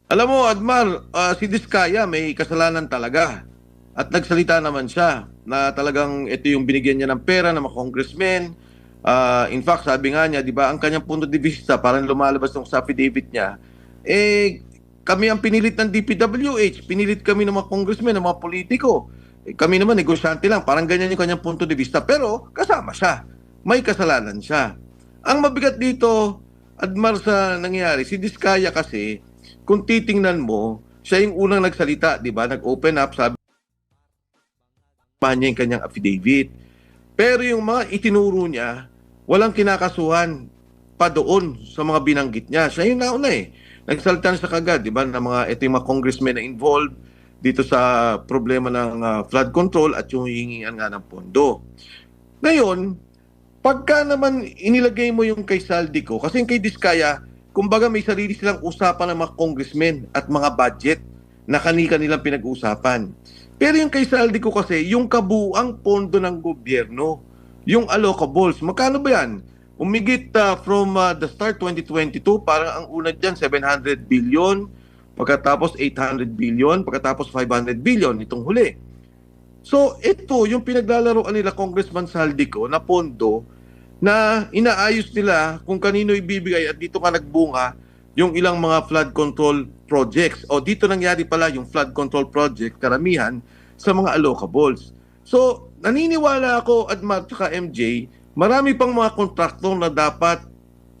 Alam mo, Admar, si Diskaya may kasalanan talaga. At nagsalita naman siya na talagang ito yung binigyan niya ng pera ng mga congressmen. In fact, sabi nga niya, di ba, ang kanyang punto de vista, parang lumalabas ng sa affidavit niya, kami ang pinilit ng DPWH, pinilit kami ng mga congressmen, ng mga politiko. Kami naman, negosyante lang, parang ganyan yung kanyang punto de vista. Pero kasama siya, may kasalanan siya. Ang mabigat dito, Admar, sa nangyari, si Diskaya kasi, kung titingnan mo, siya yung unang nagsalita, di ba? Nag-open up, sabi niya yung kanyang affidavit. Pero yung mga itinuro niya, walang kinakasuhan pa doon sa mga binanggit niya. Siya yung nauna eh. Nagsalita na siya kagad, di ba, na ito yung mga congressmen na involved dito sa problema ng flood control at yung hihingian nga ng pondo. Ngayon, pagka naman inilagay mo yung kay Saldico, kasi yung kay Diskaya, kumbaga may sarili silang usapan ng mga congressmen at mga budget na kani-kanilang pinag-uusapan. Pero yung kay Saldico kasi, yung kabuuang pondo ng gobyerno, yung allocables, magkano ba yan? Umigit from the start 2022, parang ang una dyan 700 billion, pagkatapos 800 billion, pagkatapos 500 billion, itong huli. So ito yung pinaglalaroan nila Congressman Saldico na pondo na inaayos nila kung kanino ibibigay at dito ka nagbunga yung ilang mga flood control projects. O dito nangyari pala yung flood control project, karamihan sa mga allocables. So naniniwala ako, Admar at MJ, marami pang mga kontraktor na dapat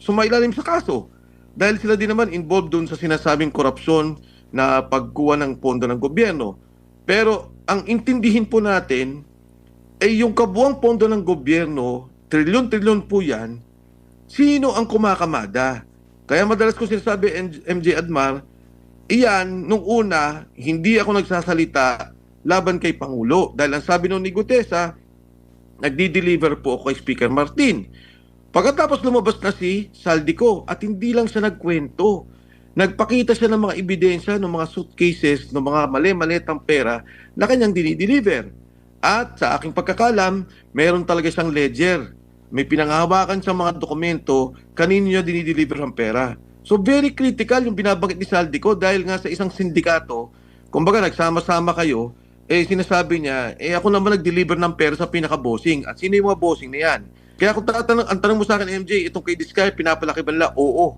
sumailalim sa kaso. Dahil sila din naman involved dun sa sinasabing korupsyon na pagkuha ng pondo ng gobyerno. Pero ang intindihin po natin ay yung kabuang pondo ng gobyerno, trilyon-trilyon po yan, sino ang kumakamada? Kaya madalas ko sinasabi, MJ Admar, iyan, nung una, hindi ako nagsasalita laban kay Pangulo. Dahil ang sabi nung ni Gutesa, nagdi-deliver po ako kay Speaker Martin. Pagkatapos lumabas na si Saldico at hindi lang siya nagkwento. Nagpakita siya ng mga ebidensya, ng mga suitcases, ng mga mali-malitang pera na kanyang dinideliver. At sa aking pagkakalam, meron talaga siyang ledger. May pinanghahawakan siyang mga dokumento, kanino niya dinideliver ang pera. So very critical yung binabanggit ni Saldico dahil nga sa isang sindikato, kumbaga nagsama-sama kayo, sinasabi niya, ako naman nag-deliver ng pera sa pinaka-bossing. At sino yung mga bossing na yan? Kaya kung ang tanong mo sa akin, MJ, itong kay Diskaya, pinapalaki ba nila? Oo.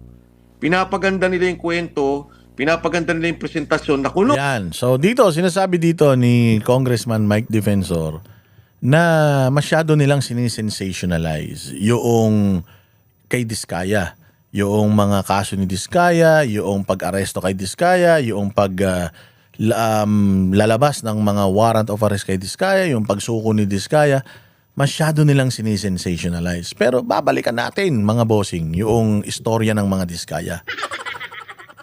Pinapaganda nila yung kwento, pinapaganda nila yung presentasyon na kuno. Yan. So dito, sinasabi dito ni Congressman Mike Defensor na masyado nilang sinisensationalize yung kay Diskaya. Yung mga kaso ni Diskaya, yung pag-aresto kay Diskaya, yung lalabas ng mga warrant of arrest kay Diskaya, yung pagsuko ni Diskaya, masyado nilang sinisensationalize. Pero babalikan natin, mga bossing, yung istorya ng mga Diskaya.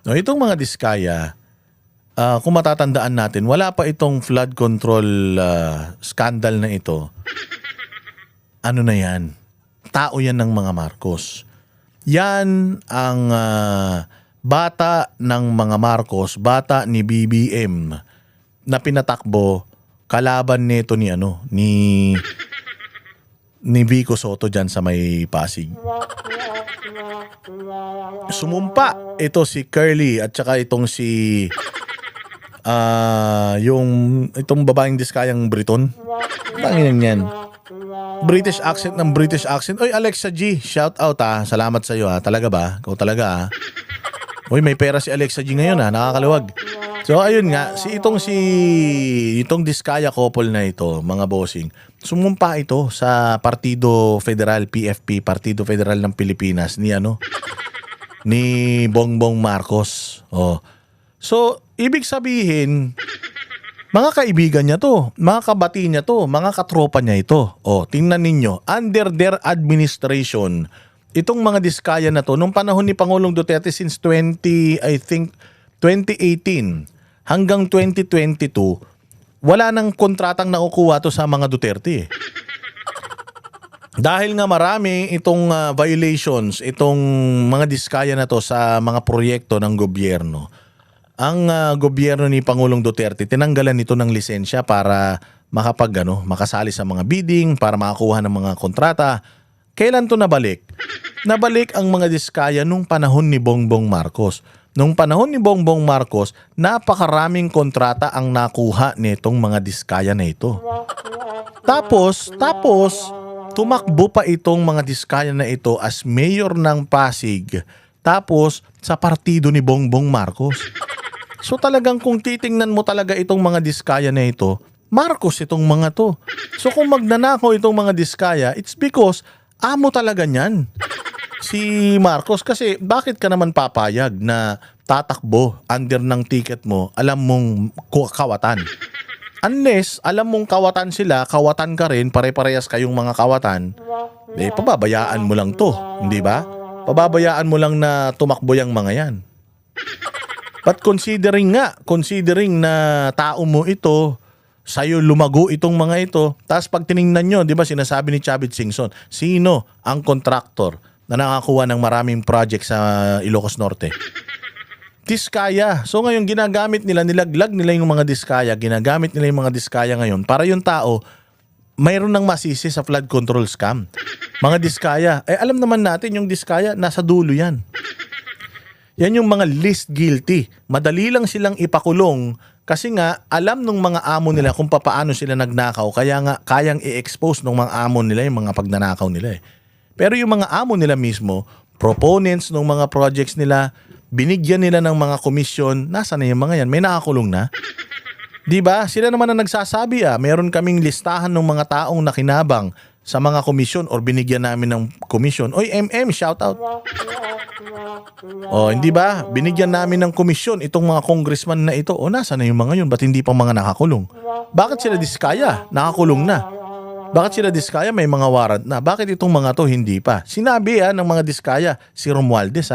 No, itong mga Diskaya, kung matatandaan natin, wala pa itong flood control scandal na ito. Ano na yan? Tao yan ng mga Marcos. Yan ang bata ng mga Marcos, bata ni BBM na pinatakbo kalaban nito ni Vico Soto dyan sa may Pasig. Sumumpa ito si Curly at saka itong si itong babaeng Diskayang Briton. Tanginan yan. British accent ng British accent. Oy, Alexa G, shout out Salamat sa iyo Talaga ba? Ikaw talaga Oy, may pera si Alexa G ngayon nakakaluwag. So ayun nga, itong Diskaya couple na ito, mga bossing, sumumpa ito sa Partido Federal, PFP, Partido Federal ng Pilipinas ni Bongbong Marcos. Oh. So, ibig sabihin, mga kaibigan niya to, mga kabati niya to, mga katropa niya ito. Oh, tingnan ninyo, under their administration, itong mga Diskaya na to, nung panahon ni Pangulong Duterte since 2018 hanggang 2022, wala nang kontratang nakukuha to sa mga Duterte. Dahil nga marami itong violations, itong mga Diskaya na to sa mga proyekto ng gobyerno. Ang gobyerno ni Pangulong Duterte, tinanggalan nito ng lisensya para makasali sa mga bidding, para makakuha ng mga kontrata. Kailan to nabalik? Nabalik ang mga Diskaya nung panahon ni Bongbong Marcos. Nung panahon ni Bongbong Marcos, napakaraming kontrata ang nakuha nitong mga diskaya na ito. Tapos, tumakbo pa itong mga diskaya na ito as mayor ng Pasig. Tapos, sa partido ni Bongbong Marcos. So talagang kung titingnan mo talaga itong mga diskaya na ito, Marcos itong mga to. So kung magnanakaw itong mga diskaya, it's because amo talaga niyan si Marcos. Kasi bakit ka naman papayag na tatakbo under ng ticket mo, alam mong kawatan? Unless alam mong kawatan sila, kawatan ka rin, pare-parehas kayong mga kawatan, pababayaan mo lang to, hindi ba? Pababayaan mo lang na tumakbo yung mga yan. But considering na tao mo ito, sa'yo lumago itong mga ito, tapos pag tiningnan nyo, di ba sinasabi ni Chavit Singson, sino ang contractor na nakakuha ng maraming project sa Ilocos Norte? Diskaya. So ngayon ginagamit nila, nilaglag nila yung mga diskaya, ginagamit nila yung mga diskaya ngayon para yung tao mayroon ng masisi sa flood control scam. Mga diskaya. Alam naman natin yung diskaya, nasa dulo yan. Yan yung mga least guilty. Madali lang silang ipakulong kasi nga alam nung mga amo nila kung paano sila nagnakaw, kaya nga kayang i-expose nung mga amo nila yung mga pagnanakaw nila. Pero yung mga amo nila mismo, proponents ng mga projects nila, binigyan nila ng mga komisyon, nasa na yung mga yan? May nakakulong na. Diba? Sila naman ang nagsasabi meron kaming listahan ng mga taong nakinabang sa mga komisyon or binigyan namin ng komisyon. Oy, shout out. Hindi ba? Binigyan namin ng komisyon itong mga congressman na ito. Nasa na yung mga yun? Ba't hindi pa mga nakakulong? Bakit sila diskaya? Nakakulong na. Bakit sila diskaya? May mga warrant na. Bakit itong mga to hindi pa? Sinabi ng mga diskaya, si Romualdez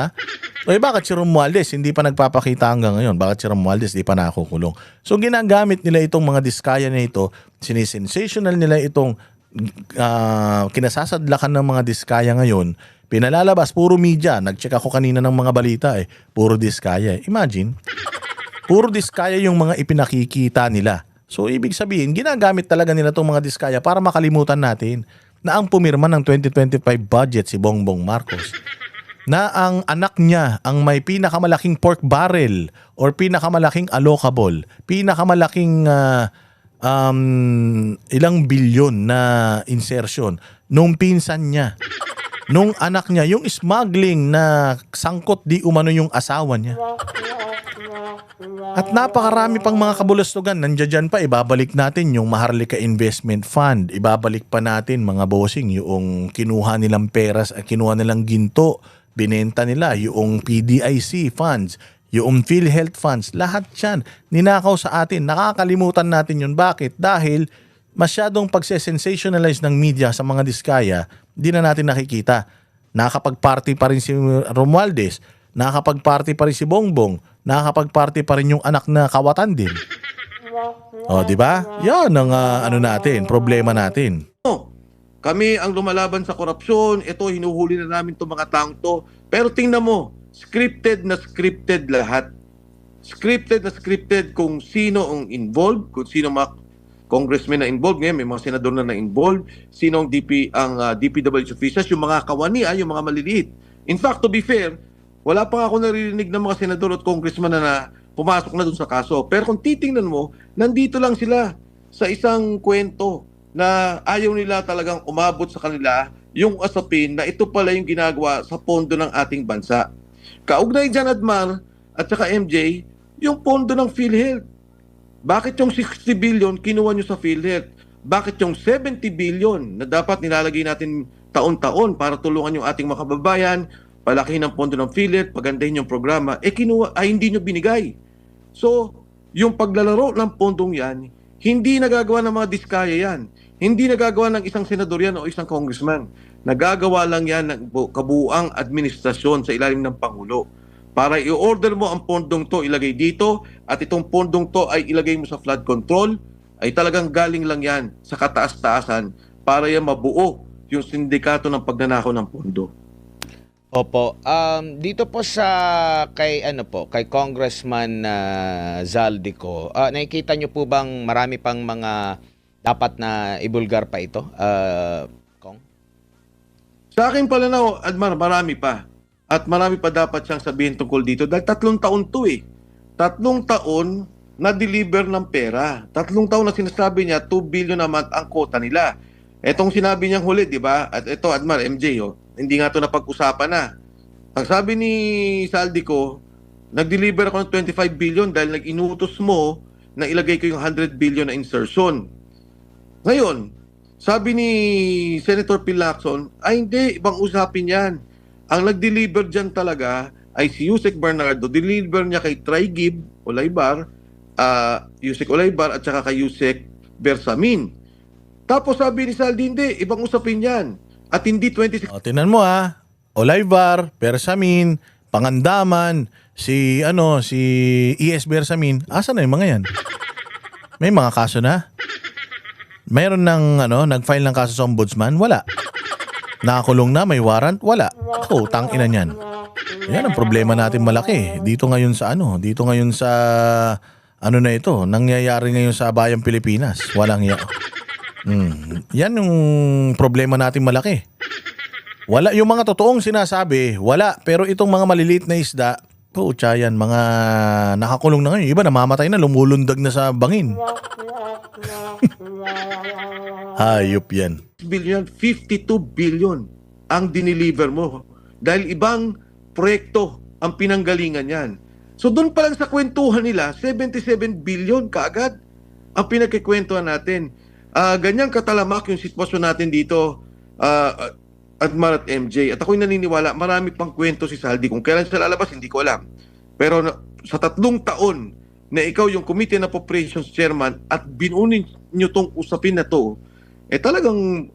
bakit si Romualdez hindi pa nagpapakita hanggang ngayon? Bakit si Romualdez hindi pa nakukulong? So ginagamit nila itong mga diskaya na ito, sinisensational nila itong kinasasadlakan ng mga diskaya ngayon, pinalalabas, puro media. Nag-check ako kanina ng mga balita puro diskaya. Imagine, puro diskaya yung mga ipinakikita nila. So ibig sabihin, ginagamit talaga nila itong mga diskaya para makalimutan natin na ang pumirma ng 2025 budget si Bongbong Marcos, na ang anak niya ang may pinakamalaking pork barrel or pinakamalaking allocable, pinakamalaking ilang bilyon na insertion nung pinsan niya, nung anak niya, yung smuggling na sangkot di umano yung asawa niya. At napakarami pang mga kabulastugan. Nandiyan pa, ibabalik natin yung Maharlika Investment Fund. Ibabalik pa natin, mga bossing, yung kinuha nilang peras, kinuha nilang ginto, binenta nila, yung PDIC funds, yung PhilHealth funds, lahat yan ninakaw sa atin. Nakakalimutan natin yun. Bakit? Dahil masyadong pagse-sensationalize ng media sa mga diskaya, di na natin nakikita. Nakakapag-party pa rin si Romualdez, nakakapag-party pa rin si Bongbong, nakakapag-party pa rin yung anak na kawatan din. Di ba? Yan ang natin, problema natin. Kami ang lumalaban sa korupsyon, ito hinuhuli na namin itong mga taong to. Pero tingnan mo, scripted na scripted lahat. Scripted na scripted kung sino ang involved, kung sino mga congressmen na involved, ngayon may mga senador na involved, sino ang DPWH officials, yung mga kawani, yung mga maliliit. In fact, to be fair, wala pa ako naririnig ng mga senador at congressman na pumasok na dun sa kaso. Pero kung titingnan mo, nandito lang sila sa isang kwento na ayaw nila talagang umabot sa kanila yung asapin na ito pala yung ginagawa sa pondo ng ating bansa. Kaugnay dyan, Admar at saka MJ, yung pondo ng PhilHealth. Bakit yung 60 billion kinuha nyo sa PhilHealth? Bakit yung 70 billion na dapat nilalagay natin taon-taon para tulungan yung ating mga kababayan, palakihin ang pondo ng PhilHealth, pagandahin yung programa, hindi nyo binigay. So, yung paglalaro ng pondong yan, hindi nagagawa ng mga diskaya yan. Hindi nagagawa ng isang senador yan o isang congressman. Nagagawa lang yan ng kabuuang administrasyon sa ilalim ng Pangulo. Para i-order mo ang pondong to, ilagay dito, at itong pondong to ay ilagay mo sa flood control, ay talagang galing lang yan sa kataas-taasan para yan mabuo yung sindikato ng pagnanakaw ng pondo. Opo. Dito po sa kay Congressman Zaldico, nakikita niyo po bang marami pang mga dapat na ibulgar pa ito? Kong? Sa akin pala na, Admar, marami pa. at marami pa dapat siyang sabihin tungkol dito dahil 3 taon to eh. 3 taon na deliver ng pera. 3 taon na sinasabi niya 2 billion a month ang quota nila. Etong sinabi niyang huli, di ba? At ito, Admar, MJ, hindi nga to napag-usapan na. Ang sabi ni Saldico, nag-deliver ako ng 25 billion dahil nag-inutos mo na ilagay ko yung 100 billion na insertion. Ngayon, sabi ni Senator Phil Lacson, ay hindi, ibang usapin yan. Ang nag-deliver dyan talaga ay si Yusek Bernardo. Deliver niya kay Trigib Olaybar, Yusek Olaybar at saka kay Yusek Bersamin. Tapos sabi ni Saldi, hindi, ibang usapin yan. At hindi 26... O, tinan mo Olaybar, Bersamin, Pangandaman, si ES Bersamin, asa na yung mga yan? May mga kaso na? Mayroon nag-file ng kaso sa ombudsman? Wala. Nakakulong na, may warrant? Wala. Ako, tangina niyan. Yan ang problema natin malaki. Dito ngayon sa na ito, nangyayari ngayon sa bayang Pilipinas. Walang yan yung problema natin malaki. Wala yung mga totoong sinasabi, wala. Pero itong mga maliliit na isda, pucha yan, mga nakakulong na ngayon. Iba namamatay na, lumulundag na sa bangin. Hayop yan. billion, 52 billion ang dineliver mo. Dahil ibang proyekto ang pinanggalingan yan. So doon pa lang sa kwentuhan nila, 77 billion kaagad ang pinagkikwentuhan natin. Ganyang katalamak yung sitwasyon natin dito, Admar at MJ. At ako'y naniniwala, marami pang kwento si Saldi. Kung kailan siya lalabas, hindi ko alam. Pero sa 3 taon na ikaw yung Committee on Appropriations Chairman at binunin nyo tong usapin na to, talagang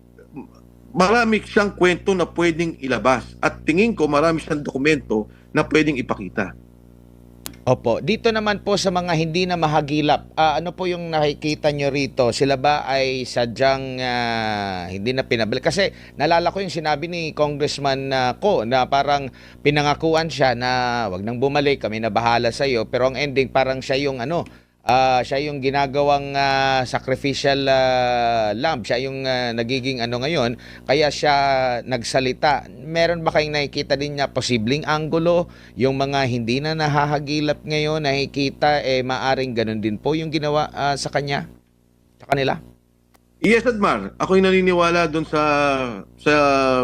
marami siyang kwento na pwedeng ilabas. At tingin ko marami siyang dokumento na pwedeng ipakita. Opo, dito naman po sa mga hindi na mahagilap, ano po yung nakikita nyo rito? Sila ba ay sadyang hindi na pinabalik? Kasi nalala ko yung sinabi ni Congressman Ko na parang pinangakuan siya na wag nang bumalik, kami na bahala sa iyo. Pero ang ending parang siya yung siya yung ginagawang sacrificial lamb. Siya yung nagiging ngayon. Kaya siya nagsalita. Meron ba kayong nakikita din niya posibleng anggulo? Yung mga hindi na nahahagilap ngayon, nakikita, maaring ganun din po yung ginawa sa kanya? Sa kanila? Yes, Admar. Ako'y naniniwala doon sa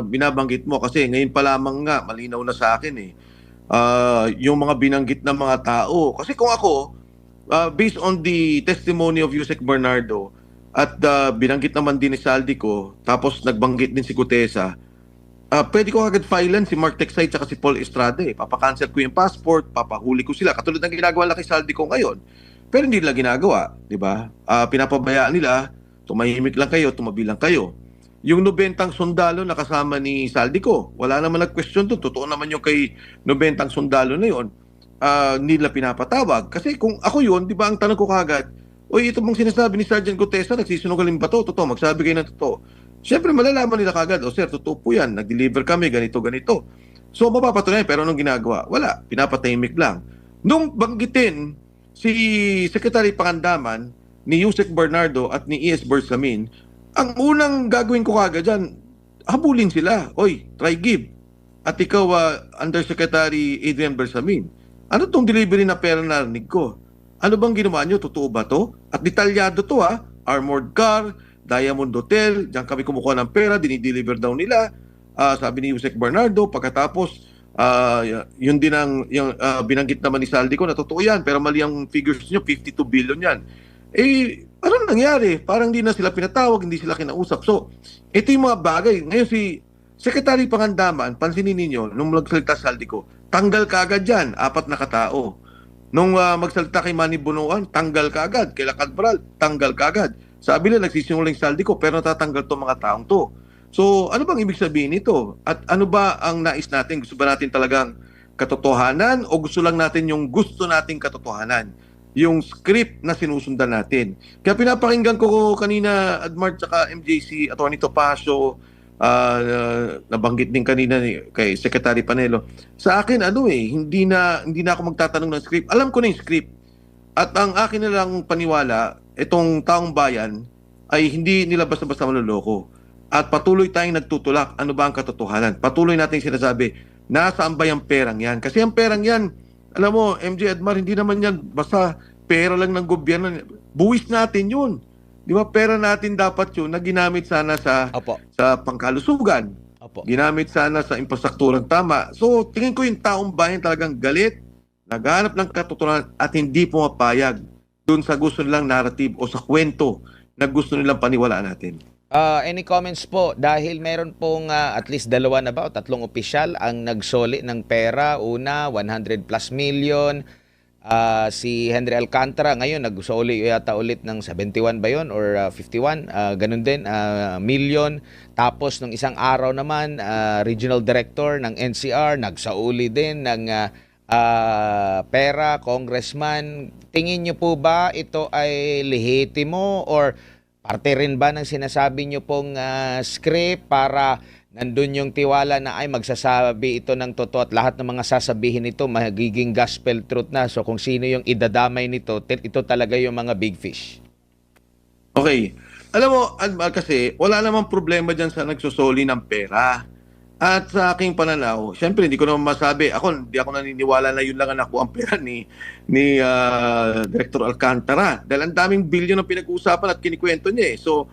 binabanggit mo kasi ngayon pa lamang nga, malinaw na sa akin yung mga binanggit ng mga tao. Kasi kung ako, based on the testimony of Yusek Bernardo at binanggit naman din ni Saldico, tapos nagbanggit din si Gutesa, pwede ko agad filean si Mark Texay at si Paul Estrada. Papakancel ko yung passport, papahuli ko sila. Katulad ng ginagawa nila kay Saldico ngayon. Pero hindi nila ginagawa, di ba? Pinapabayaan nila, tumahimik lang kayo, tumabi lang kayo. Yung 90 sundalo na kasama ni Saldico, wala naman nag-question doon. Totoo naman yung kay 90 sundalo na yun. Nila pinapatawag. Kasi kung ako yun, di ba ang tanong ko kagad, oy, ito mong sinasabi ni Sergeant Gutesa, nagsisinungaling ba to? Totoo, magsabi kayo ng totoo. Siyempre, malalaman nila kagad, sir, totoo po yan, nag-deliver kami, ganito, ganito. So, mapapatunayan, pero anong ginagawa? Wala, pinapatahimik lang. Nung banggitin si Secretary Pangandaman, ni Yusek Bernardo at ni ES Bersamin, ang unang gagawin ko kagad dyan, habulin sila. Oy, try give. At ikaw, Undersecretary Adrian Bersamin, ano tong delivery na pera na narinig ko? Ano bang ginawa nyo? Totoo ba to? At detalyado to armored car, Diamond Hotel, diyan kami kumukuha ng pera, dinideliver daw nila. Sabi ni Yusek Bernardo, pagkatapos, yun din ang binanggit naman ni Saldico na totoo yan, pero mali ang figures nyo, 52 billion yan. Ano nangyari? Parang hindi na sila pinatawag, hindi sila kinausap. So, ito yung mga bagay. Ngayon si Secretary Pangandaman, pansinin ninyo, nung magsalita Saldico, tanggal ka agad dyan, 4 na katao. Nung magsalita kay Manny Bonoan, tanggal ka agad. Kay Lacadbral, tanggal ka agad. Sabi nila, nagsisinungaling Saldico, pero natatanggal to mga taong to. So, ano bang ibig sabihin nito? At ano ba ang nais natin? Gusto ba natin talagang katotohanan o gusto lang natin yung gusto nating katotohanan? Yung script na sinusundan natin. Kaya pinapakinggan ko kanina, Admar, tsaka MJC, Atty. Topacio, nabanggit din kanina kay Secretary Panelo. Sa akin, hindi na ako magtatanong ng script. Alam ko na yung script. At ang akin na lang paniwala, itong taong bayan ay hindi nila basta-basta manloloko. At patuloy tayong nagtutulak. Ano ba ang katotohanan? Patuloy natin sinasabi, nasaan ba yung perang yan? Kasi ang perang yan, alam mo, MJ Edmar, hindi naman yan basta pera lang ng gobyerno. Buwis natin yun. Di ba? Pera natin dapat yun na ginamit sana sa Opo. pangkalusugan. Opo. Ginamit sana sa infrastrukturang tama. So, tingin ko yung taong bayan talagang galit, naghahanap ng katotohanan at hindi pumapayag dun sa gusto nilang narrative o sa kwento na gusto nilang paniwalaan natin. Any comments po? Dahil meron pong at least dalawa na ba o tatlong opisyal ang nagsoli ng pera. Una, 100 plus million. Si Henry Alcantara ngayon nagsoli yata ulit ng 71 ba yun or 51? Ganun din, million. Tapos nung isang araw naman, Regional Director ng NCR nagsauli din ng pera, congressman. Tingin nyo po ba ito ay lehitimo or parte rin ba ng sinasabi nyo pong script para nandun yung tiwala na ay magsasabi ito ng totoo at lahat ng mga sasabihin nito magiging gospel truth na. So kung sino yung idadamay nito, ito talaga yung mga big fish. Okay. Alam mo, Admar, kasi wala namang problema dyan sa nagsusoli ng pera. At sa aking pananaw, syempre hindi ko naman masabi, hindi ako naniniwala na yun lang ang nakuha ang pera ni Director Alcantara. Dahil ang daming bilyon ang pinag-uusapan at kinikwento niya eh. So,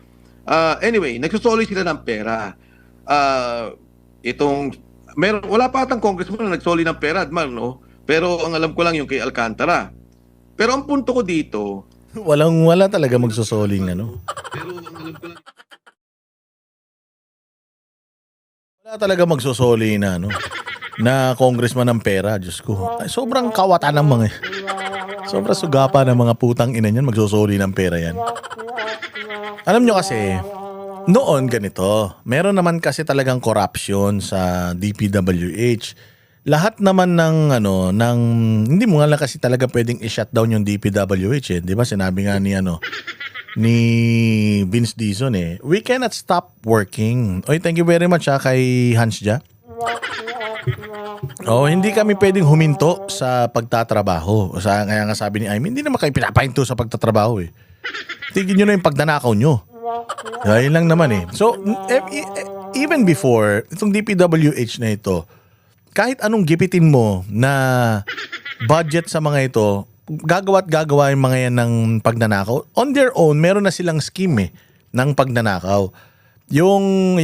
anyway, nagsusoli sila ng pera. Wala pa atang congressman na nagsoli ng pera, Admar, no? Pero ang alam ko lang yung kay Alcantara. Pero ang punto ko dito, Wala talaga magsusoling ano. pero ang alam ko lang, Wala talaga magsusoli na ano. Na congressman ng pera, Diyos ko. Ay, sobrang kawatan ng mga sobrang sugapa ng mga putang ina niyan magsusoli ng pera yan. Alam nyo kasi, noon ganito, meron naman kasi talagang corruption sa DPWH. Lahat naman ng hindi mo nga lang kasi talaga pwedeng i-shutdown yung DPWH eh. 'Di ba? Sinabi nga ni Vince Dizon eh, we cannot stop working. Oy, thank you very much kay Hans Ja. Hindi kami pwedeng huminto sa pagtatrabaho. Kaya nga sabi ni Aimee, hindi naman kayo pinapahinto sa pagtatrabaho eh. Tignan nyo na yung pagnanakaw nyo. Yun lang naman eh. So, even before, itong DPWH na ito, kahit anong gipitin mo na budget sa mga ito, gagawa yung mga yan ng pagnanakaw. On their own, meron na silang scheme ng pagnanakaw. Yung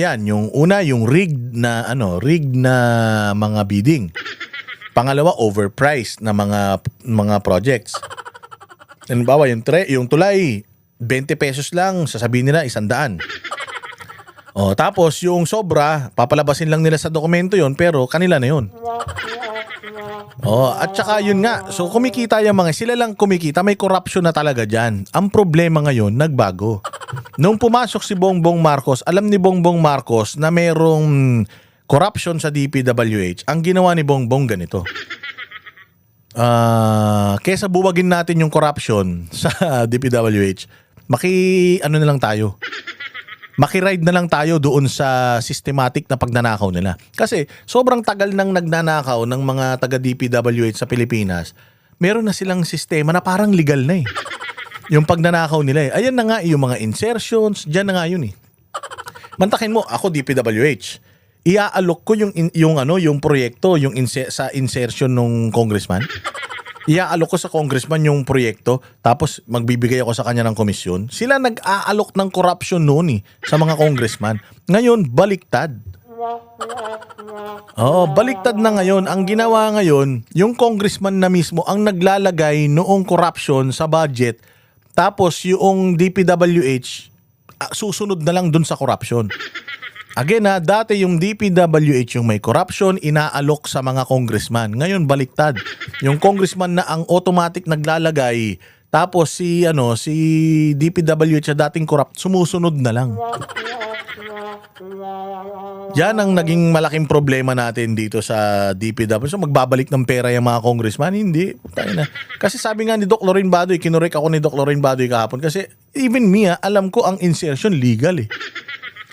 una, yung rigged na mga bidding. Pangalawa, overpriced na mga projects. Halimbawa, yung tulay, 20 pesos lang, sasabihin nila 100. Tapos yung sobra, papalabasin lang nila sa dokumento yon pero kanila na yon. At saka yun nga, so kumikita yung sila lang kumikita, may corruption na talaga dyan. Ang problema ngayon, nagbago. Nung pumasok si Bongbong Marcos, alam ni Bongbong Marcos na merong corruption sa DPWH. Ang ginawa ni Bongbong ganito. Kesa buwagin natin yung corruption sa DPWH, na lang tayo. Makiride na lang tayo doon sa systematic na pagnanakaw nila. Kasi sobrang tagal nang nagnanakaw ng mga taga DPWH sa Pilipinas, meron na silang sistema na parang legal na eh. Yung pagnanakaw nila eh. Ayan na nga yung mga insertions, dyan na nga yun eh. Mantakin mo, ako DPWH. Iaalok ko yung proyekto, sa insertion ng congressman. Iaalok ko sa congressman yung proyekto, tapos magbibigay ako sa kanya ng komisyon. Sila nag-aalok ng corruption noon sa mga congressman. Ngayon, baliktad. Baliktad na ngayon. Ang ginawa ngayon, yung congressman na mismo ang naglalagay noong corruption sa budget, tapos yung DPWH, susunod na lang dun sa corruption. Again dati yung DPWH yung may corruption, inaalok sa mga congressman. Ngayon baliktad. Yung congressman na ang automatic naglalagay, tapos si DPWH na dating corrupt, sumusunod na lang. Yan ang naging malaking problema natin dito sa DPWH. So magbabalik ng pera yung mga congressman? Hindi. Kasi sabi nga ni Doc Lorraine Badoy, kinurek ako ni Doc Lorraine Badoy kahapon, kasi even me, alam ko ang insertion legal eh.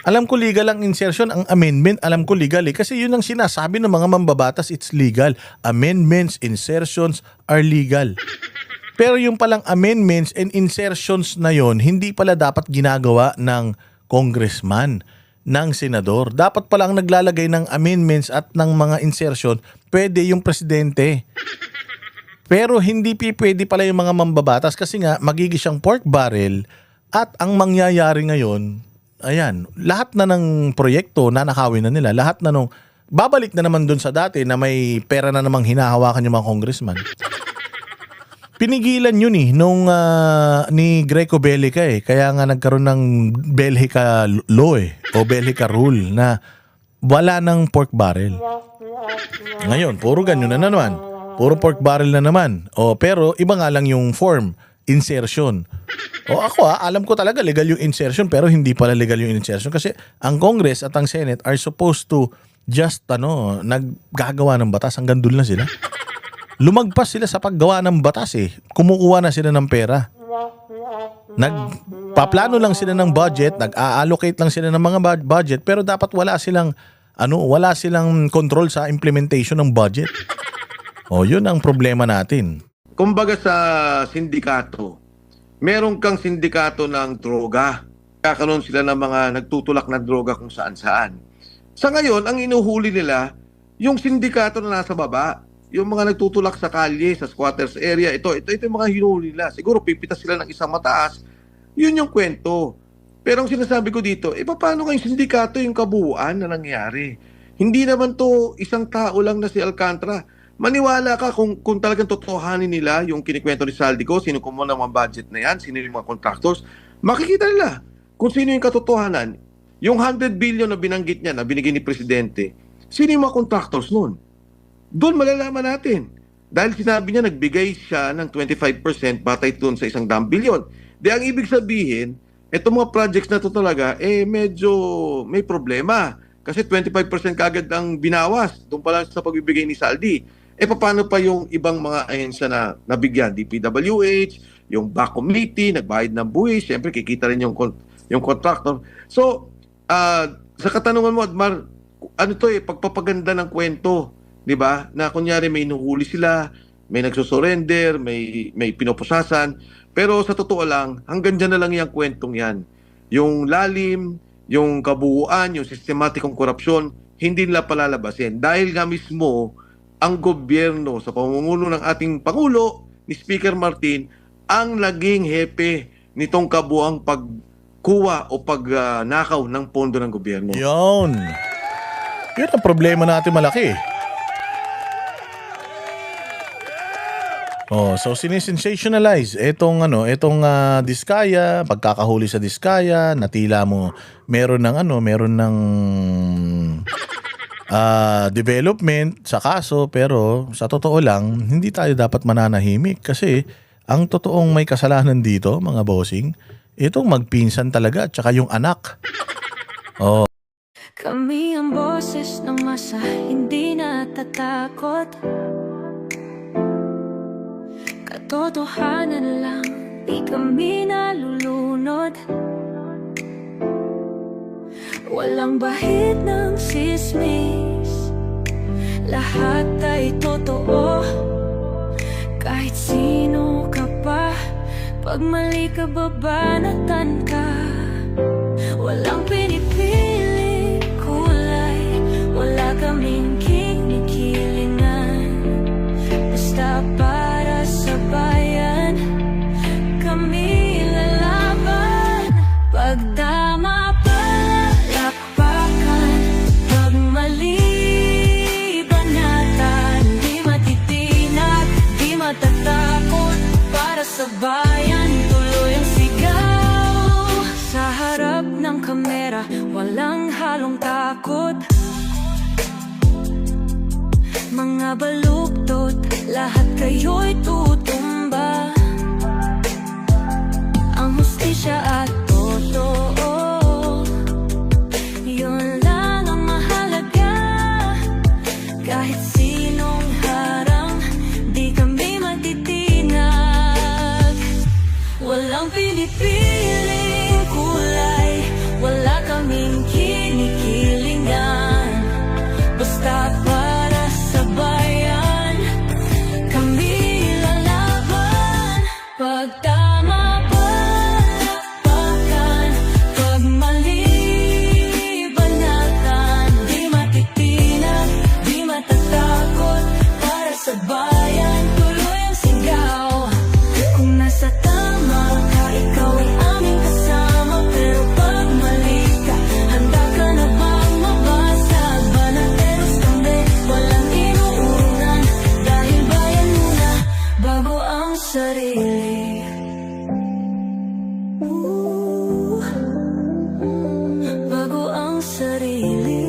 Alam ko legal ang insertion, ang amendment, alam ko legal eh. Kasi yun ang sinasabi ng mga mambabatas, it's legal. Amendments, insertions are legal. Pero yung palang amendments and insertions na yon, hindi pala dapat ginagawa ng congressman. ng senador. Dapat pala ang naglalagay ng amendments at ng mga insertion, pwede yung presidente. Pero hindi pwede pala yung mga mambabatas kasi nga magiging siyang pork barrel at ang mangyayari ngayon, ayan, lahat na ng proyekto nanakawin na nila, lahat na nung babalik na naman dun sa dati na may pera na namang hinahawakan yung mga congressman. Pinigilan yun nung ni Greco Bellica kaya nga nagkaroon ng Bellica law o Bellica rule na wala ng pork barrel. Ngayon, puro ganyan na naman. Puro pork barrel na naman. Pero iba nga lang yung form, insertion. Ako alam ko talaga legal yung insertion pero hindi pala legal yung insertion kasi ang Congress at ang Senate are supposed to just naggagawa ng batas hanggang doon lang sila. Lumagpas sila sa paggawa ng batas Kumukuha na sila ng pera. Nagpaplano lang sila ng budget, nag-a-allocate lang sila ng mga budget pero dapat wala silang control sa implementation ng budget. Yun ang problema natin. Kumbaga sa sindikato, meron kang sindikato ng droga. Kakaroon sila ng mga nagtutulak na droga kung saan-saan. Sa ngayon, ang inuhuli nila, yung sindikato na nasa baba, yung mga nagtutulak sa kalye, sa squatters area, ito yung mga hinuhuli nila. Siguro pipitas sila ng isang mataas. Yun yung kwento. Pero ang sinasabi ko dito, paano kayong sindikato yung kabuuan na nangyari? Hindi naman to isang tao lang na si Alcantara. Maniwala ka kung talagang totohanin nila yung kinikwento ni Saldico, sino kumuha ng mga budget na yan, sino yung mga contractors, makikita nila kung sino yung katotohanan. Yung 100 billion na binanggit niya, na binigay ni Presidente, sino yung mga contractors nun? Doon malalaman natin. Dahil sinabi niya, nagbigay siya ng 25% batay doon sa 100 billion. Ang ibig sabihin, itong mga projects na to talaga, medyo may problema. Kasi 25% kagad ang binawas doon pa lang sa pagbibigay ni Saldi. Paano pa yung ibang mga ahensya na nabigyan? DPWH, yung back committee, nagbayad ng buwis, siyempre kikita rin yung contractor. So, sa katanungan mo, Admar, pagpapaganda ng kwento, di ba? Na kunyari may inuhuli sila, may nagsusurrender, may pinoposasan. Pero sa totoo lang, hanggang dyan na lang yung kwentong yan. Yung lalim, yung kabuuan, yung sistematikong korupsyon, hindi nila palalabasin. Dahil nga mismo, ang gobyerno sa pamumuno ng ating Pangulo, ni Speaker Martin, ang naging hepe nitong kabuang pagkuha o pagnakaw ng pondo ng gobyerno. Yun ang problema natin malaki. So sinisensationalize itong Diskaya, pagkakahuli sa Diskaya, natila mo meron ng development sa kaso, pero sa totoo lang hindi tayo dapat mananahimik kasi ang totoong may kasalanan dito, mga bossing, itong magpinsan talaga at saka yung anak. Kami ang boses ng masa, hindi natatakot. Katotohanan lang, di kami nalulunod. Walang bahid ng sismis, lahat ay totoo. Kahit sino ka pa, pag mali ka babanatan ka. Walang pinipili kulay, wala kaming kinikilingan. Basta para sa bayan, kami lalaban. Pagtama palakpakan, pag mali banatan, di matitinag, di matatakot. Para sa bayan, tuloy ang sigaw. Sa harap ng kamera, walang halong takot. Mga baluktot, lahat kayo'y tutumba. Ang hustisya at totoo, yun lang ang mahalaga. Kahit sinong harang, di kami matitinag. Walang pinipiling kulay, wala kaming kinikilingan. Basta para sa bayan, kami lalaban. Pagtama palakpakan, pag mali ang sarili. Bago ang sarili.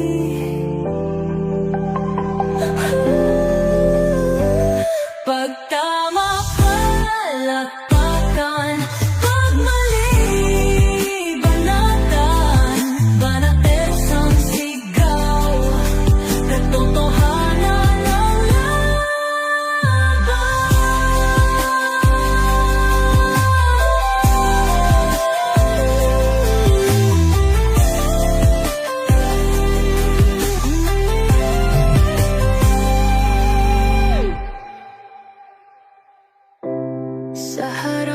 Pag tama palakpakan, pag mali banatan, banates ang sigaw, katotohanan ang laban. Sa harap